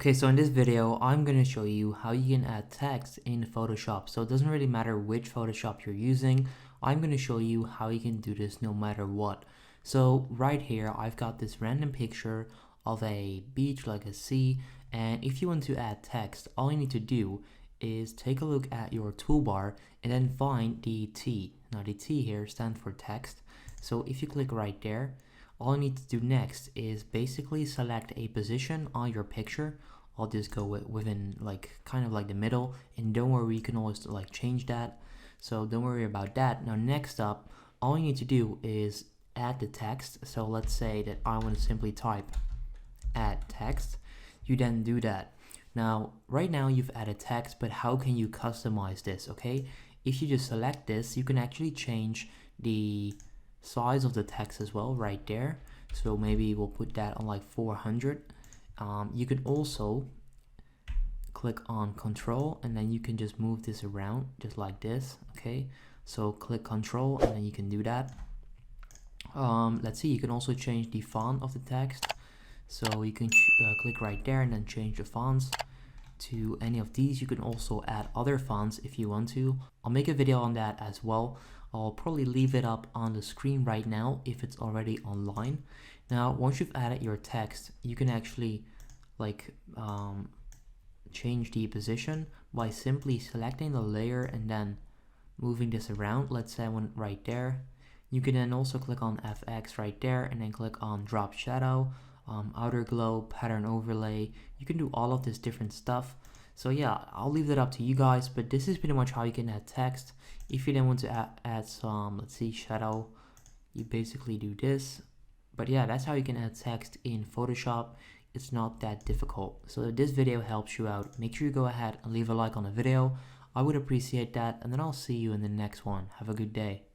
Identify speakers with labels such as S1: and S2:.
S1: Okay, so in this video, I'm going to show you how you can add text in Photoshop. So it doesn't really matter which Photoshop you're using. I'm going to show you how you can do this no matter what. So right here, I've got this random picture of a beach like a sea. And if you want to add text, all you need to do is take a look at your toolbar and then find the T. Now the T here stands for text. So if you click right there, all you need to do next is basically select a position on your picture. I'll just go within kind of like the middle, and don't worry, you can always change that. So don't worry about that. Now next up, all you need to do is add the text. So let's say that I want to simply type add text. You then do that. Now right now you've added text, but how can you customize this? Okay, if you just select this, you can actually change the size of the text as well right there. So maybe we'll put that on like 400. You can also click on control and then you can just move this around just like this. Okay, so click control and then you can do that. Let's see, you can also change the font of the text. So you can click right there and then change the fonts to any of these. You can also add other fonts if you want to. I'll make a video on that as well. I'll probably leave it up on the screen right now if it's already online. Now once you've added your text, you can actually change the position by simply selecting the layer and then moving this around. Let's say I want it right there. You can then also click on FX right there and then click on drop shadow, outer glow, pattern overlay. You can do all of this different stuff. So yeah, I'll leave that up to you guys, but this is pretty much how you can add text. If you then want to add some, let's see, shadow, you basically do this. But yeah, that's how you can add text in Photoshop. It's not that difficult. So if this video helps you out, make sure you go ahead and leave a like on the video. I would appreciate that, and then I'll see you in the next one. Have a good day.